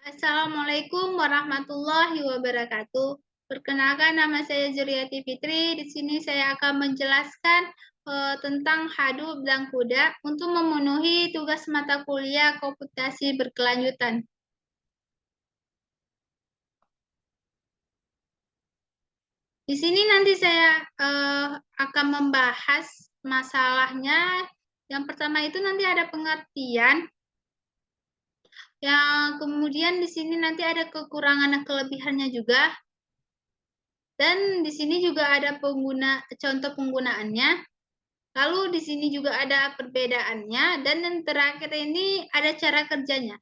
Assalamualaikum warahmatullahi wabarakatuh. Perkenalkan, nama saya Zuriati Fitri. Di sini saya akan menjelaskan tentang Hadoop dan CUDA untuk memenuhi tugas mata kuliah komputasi berkelanjutan. Di sini nanti saya akan membahas masalahnya. Yang pertama itu nanti ada pengertian. Yang kemudian di sini nanti ada kekurangan dan kelebihannya juga. Dan di sini juga ada contoh penggunaannya. Lalu di sini juga ada perbedaannya. Dan yang terakhir ini ada cara kerjanya.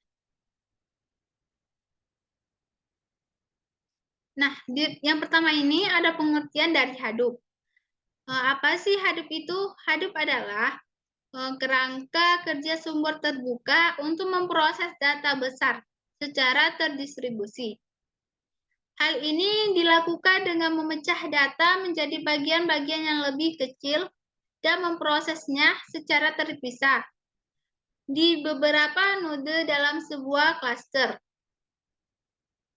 Nah, yang pertama ini ada pengertian dari Hadoop. Apa sih Hadoop itu? Hadoop adalah kerangka kerja sumber terbuka untuk memproses data besar secara terdistribusi. Hal ini dilakukan dengan memecah data menjadi bagian-bagian yang lebih kecil dan memprosesnya secara terpisah di beberapa node dalam sebuah klaster.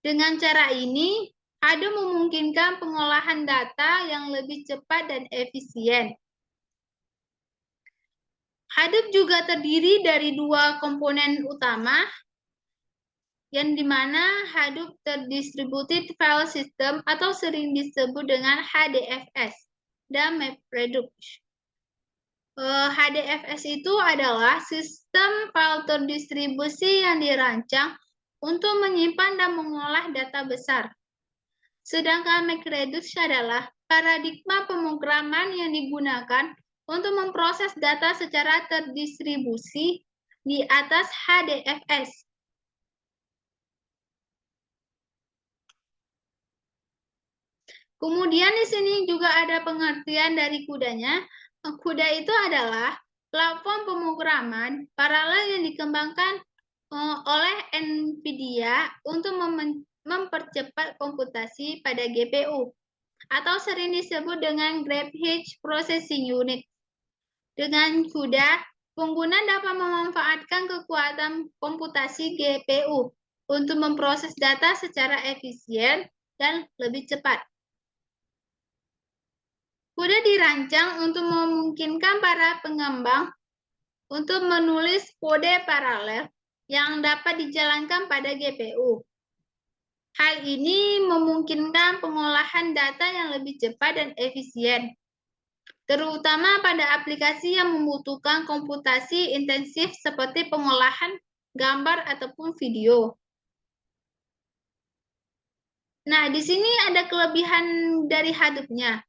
Dengan cara ini, Hadoop memungkinkan pengolahan data yang lebih cepat dan efisien. Hadoop juga terdiri dari dua komponen utama, yang dimana Hadoop Distributed File System atau sering disebut dengan HDFS dan MapReduce. HDFS itu adalah sistem file terdistribusi yang dirancang untuk menyimpan dan mengolah data besar. Sedangkan MapReduce adalah paradigma pemrograman yang digunakan untuk memproses data secara terdistribusi di atas HDFS. Kemudian di sini juga ada pengertian dari CUDA-nya. CUDA itu adalah platform pemrograman paralel yang dikembangkan oleh NVIDIA untuk mempercepat komputasi pada GPU atau sering disebut dengan Graphics Processing Unit. Dengan CUDA, pengguna dapat memanfaatkan kekuatan komputasi GPU untuk memproses data secara efisien dan lebih cepat. CUDA dirancang untuk memungkinkan para pengembang untuk menulis kode paralel yang dapat dijalankan pada GPU. Hal ini memungkinkan pengolahan data yang lebih cepat dan efisien, terutama pada aplikasi yang membutuhkan komputasi intensif seperti pengolahan gambar ataupun video. Nah, di sini ada kelebihan dari Hadoop-nya.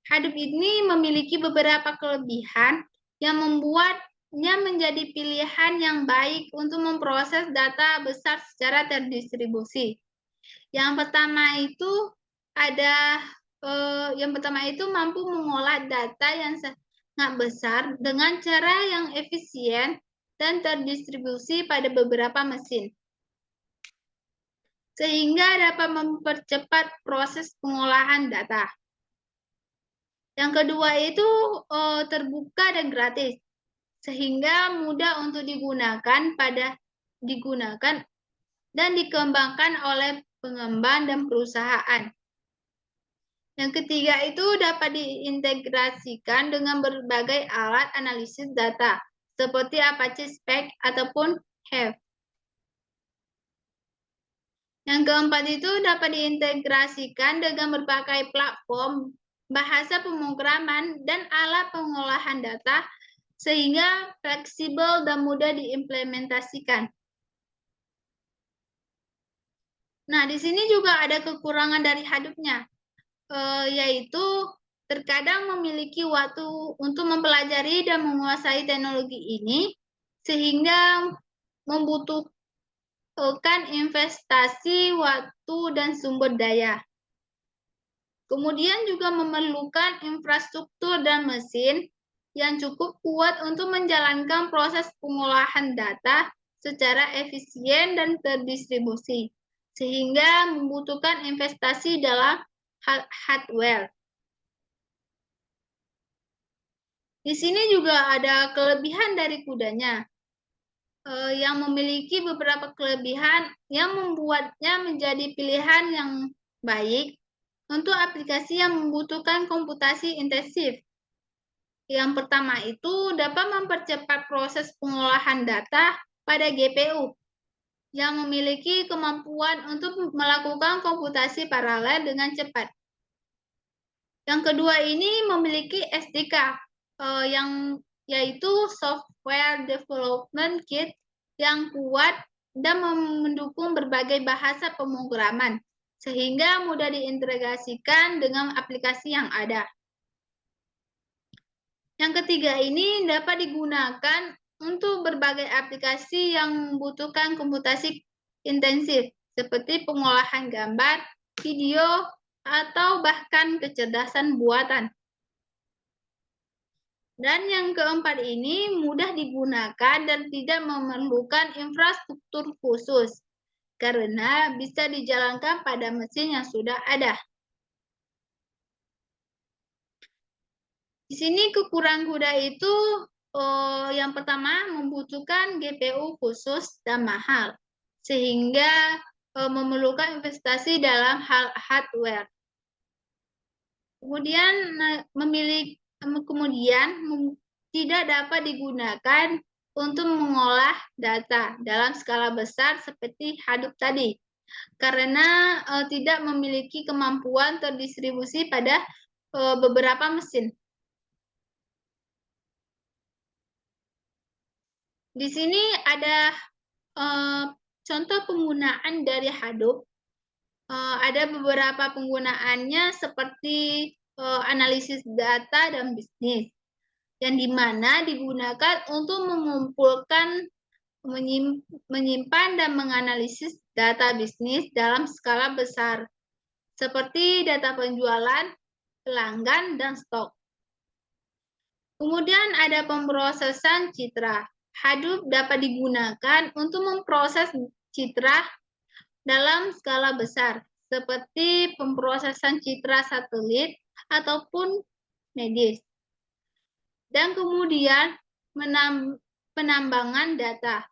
Hadoop ini memiliki beberapa kelebihan yang membuatnya menjadi pilihan yang baik untuk memproses data besar secara terdistribusi. Yang pertama itu mampu mengolah data yang sangat besar dengan cara yang efisien dan terdistribusi pada beberapa mesin, sehingga dapat mempercepat proses pengolahan data. Yang kedua itu terbuka dan gratis, sehingga mudah untuk digunakan dan dikembangkan oleh pengembang dan perusahaan. Yang ketiga itu dapat diintegrasikan dengan berbagai alat analisis data, seperti Apache Spark ataupun Hive. Yang keempat itu dapat diintegrasikan dengan berbagai platform, bahasa pemrograman, dan alat pengolahan data, sehingga fleksibel dan mudah diimplementasikan. Nah, di sini juga ada kekurangan dari Hadoop-nya, yaitu terkadang memiliki waktu untuk mempelajari dan menguasai teknologi ini, sehingga membutuhkan investasi waktu dan sumber daya. Kemudian juga memerlukan infrastruktur dan mesin yang cukup kuat untuk menjalankan proses pengolahan data secara efisien dan terdistribusi, sehingga membutuhkan investasi dalam hardware. Di sini juga ada kelebihan dari CUDA-nya. yang memiliki beberapa kelebihan yang membuatnya menjadi pilihan yang baik untuk aplikasi yang membutuhkan komputasi intensif. Yang pertama itu dapat mempercepat proses pengolahan data pada GPU yang memiliki kemampuan untuk melakukan komputasi paralel dengan cepat. Yang kedua ini memiliki SDK yang yaitu Software Development Kit yang kuat dan mendukung berbagai bahasa pemrograman sehingga mudah diintegrasikan dengan aplikasi yang ada. Yang ketiga ini dapat digunakan untuk berbagai aplikasi yang membutuhkan komputasi intensif seperti pengolahan gambar, video, atau bahkan kecerdasan buatan. Dan yang keempat ini mudah digunakan dan tidak memerlukan infrastruktur khusus karena bisa dijalankan pada mesin yang sudah ada. Di sini kekurangan kuda itu yang pertama membutuhkan GPU khusus dan mahal, sehingga memerlukan investasi dalam hal hardware. Kemudian tidak dapat digunakan untuk mengolah data dalam skala besar seperti Hadoop tadi, karena tidak memiliki kemampuan terdistribusi pada beberapa mesin. Di sini ada contoh penggunaan dari Hadoop. Ada beberapa penggunaannya seperti analisis data dan bisnis, yang dimana digunakan untuk mengumpulkan, menyimpan, dan menganalisis data bisnis dalam skala besar, seperti data penjualan, pelanggan, dan stok. Kemudian ada pemrosesan citra. Hadoop dapat digunakan untuk memproses citra dalam skala besar, seperti pemrosesan citra satelit ataupun medis. Dan kemudian penambangan data.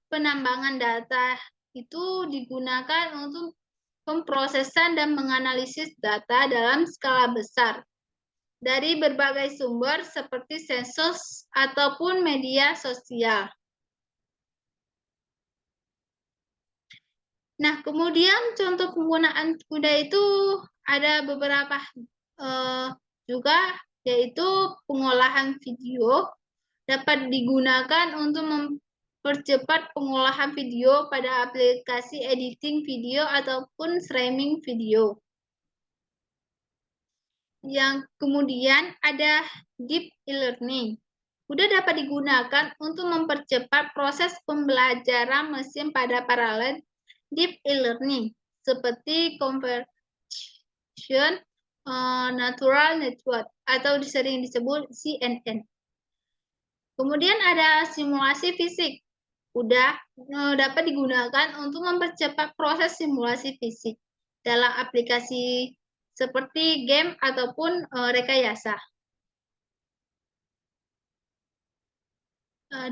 Penambangan data itu digunakan untuk pemrosesan dan menganalisis data dalam skala besar dari berbagai sumber seperti sensus ataupun media sosial. Nah, kemudian contoh penggunaan kuda itu ada beberapa juga, yaitu pengolahan video dapat digunakan untuk mempercepat pengolahan video pada aplikasi editing video ataupun streaming video. Yang kemudian ada deep e-learning. Kuda dapat digunakan untuk mempercepat proses pembelajaran mesin pada paralel deep e-learning seperti Convolutional Neural Network atau sering disebut CNN. Kemudian ada simulasi fisik. Kuda dapat digunakan untuk mempercepat proses simulasi fisik dalam aplikasi seperti game ataupun rekayasa.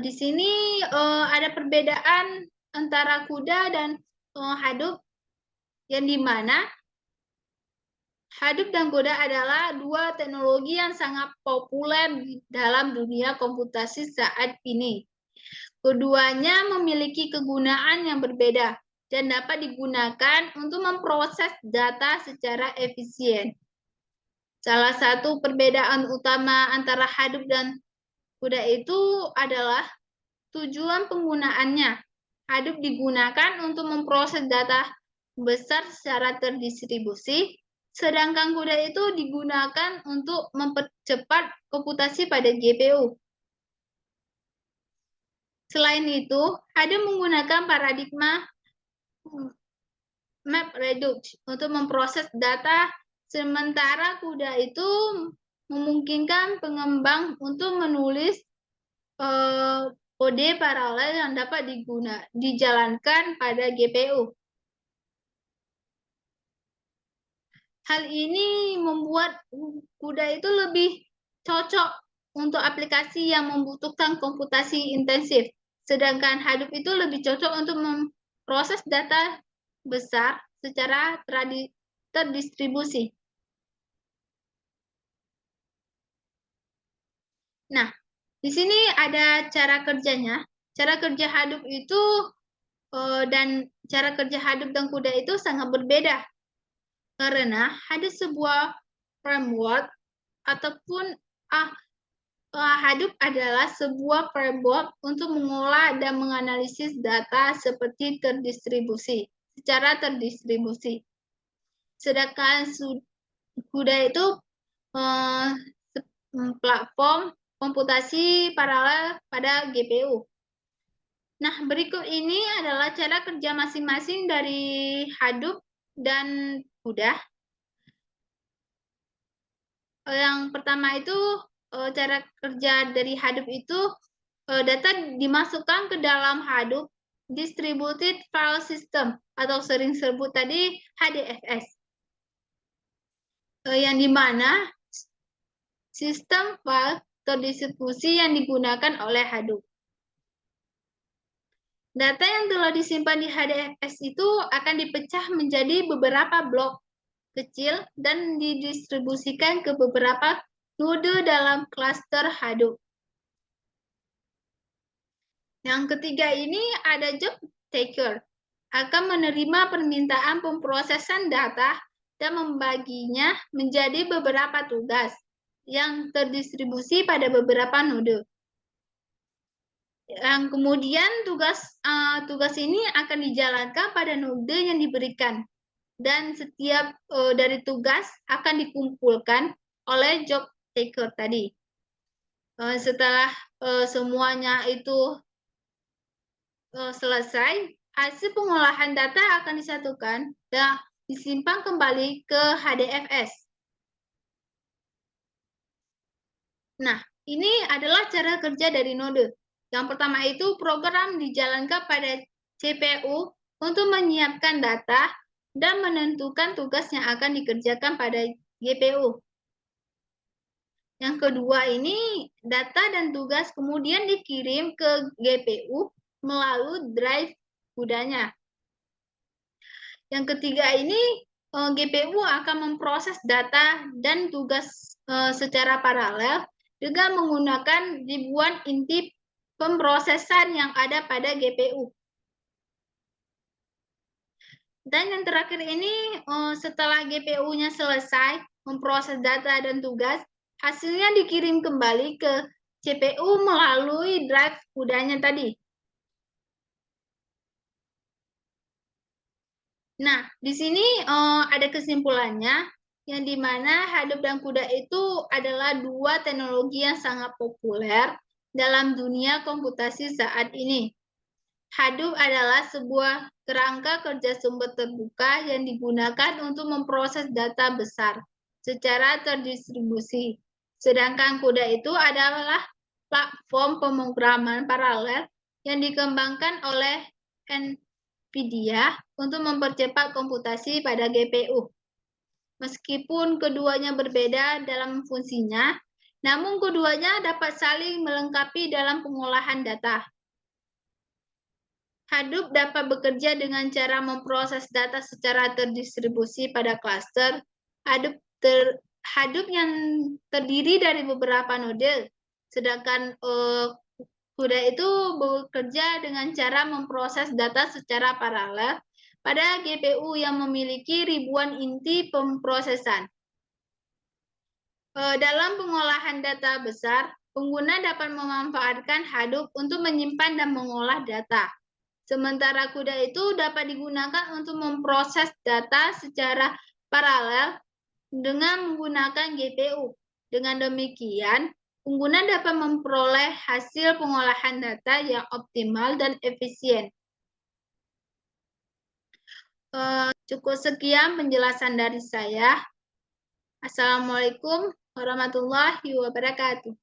Di sini ada perbedaan antara kuda dan Hadoop, yang dimana Hadoop dan kuda adalah dua teknologi yang sangat populer dalam dunia komputasi saat ini. Keduanya memiliki kegunaan yang berbeda dan dapat digunakan untuk memproses data secara efisien. Salah satu perbedaan utama antara Hadoop dan kuda itu adalah tujuan penggunaannya. Hadoop digunakan untuk memproses data besar secara terdistribusi, sedangkan kuda itu digunakan untuk mempercepat komputasi pada GPU. Selain itu, Hadoop menggunakan paradigma MapReduce untuk memproses data, sementara kuda itu memungkinkan pengembang untuk menulis kode paralel yang dapat dijalankan pada GPU. Hal ini membuat kuda itu lebih cocok untuk aplikasi yang membutuhkan komputasi intensif. Sedangkan Hadoop itu lebih cocok untuk memproses data besar secara terdistribusi. Nah, di sini ada cara kerjanya. Cara kerja Hadoop itu dan cara kerja Hadoop dan CUDA itu sangat berbeda. Karena ada sebuah framework ataupun Hadoop adalah sebuah framework untuk mengolah dan menganalisis data seperti secara terdistribusi. Sedangkan CUDA itu platform komputasi paralel pada GPU. Nah, berikut ini adalah cara kerja masing-masing dari Hadoop dan CUDA. Yang pertama itu cara kerja dari Hadoop itu data dimasukkan ke dalam Hadoop Distributed File System atau sering disebut tadi HDFS. Yang dimana sistem file terdistribusi yang digunakan oleh Hadoop. Data yang telah disimpan di HDFS itu akan dipecah menjadi beberapa blok kecil dan didistribusikan ke beberapa node dalam klaster Hadoop. Yang ketiga ini ada job taker, akan menerima permintaan pemrosesan data dan membaginya menjadi beberapa tugas yang terdistribusi pada beberapa node. Yang kemudian tugas ini akan dijalankan pada node yang diberikan, dan setiap dari tugas akan dikumpulkan oleh job taker tadi. Setelah semuanya itu selesai, hasil pengolahan data akan disatukan dan disimpan kembali ke HDFS. Nah, ini adalah cara kerja dari node. Yang pertama itu program dijalankan pada CPU untuk menyiapkan data dan menentukan tugas yang akan dikerjakan pada GPU. Yang kedua ini data dan tugas kemudian dikirim ke GPU melalui drive CUDA-nya. Yang ketiga ini GPU akan memproses data dan tugas secara paralel dengan menggunakan ribuan inti pemrosesan yang ada pada GPU. Dan yang terakhir ini setelah GPU-nya selesai memproses data dan tugas, hasilnya dikirim kembali ke CPU melalui drive CUDA-nya tadi. Nah, di sini ada kesimpulannya, yang dimana Hadoop dan CUDA itu adalah dua teknologi yang sangat populer dalam dunia komputasi saat ini. Hadoop adalah sebuah kerangka kerja sumber terbuka yang digunakan untuk memproses data besar secara terdistribusi. Sedangkan CUDA itu adalah platform pemrograman paralel yang dikembangkan oleh NVIDIA untuk mempercepat komputasi pada GPU. Meskipun keduanya berbeda dalam fungsinya, namun keduanya dapat saling melengkapi dalam pengolahan data. Hadoop dapat bekerja dengan cara memproses data secara terdistribusi pada klaster. Hadoop yang terdiri dari beberapa node, sedangkan CUDA itu bekerja dengan cara memproses data secara paralel pada GPU yang memiliki ribuan inti pemrosesan. Dalam pengolahan data besar, pengguna dapat memanfaatkan Hadoop untuk menyimpan dan mengolah data. Sementara CUDA itu dapat digunakan untuk memproses data secara paralel dengan menggunakan GPU. Dengan demikian, pengguna dapat memperoleh hasil pengolahan data yang optimal dan efisien. Cukup sekian penjelasan dari saya. Assalamualaikum warahmatullahi wabarakatuh.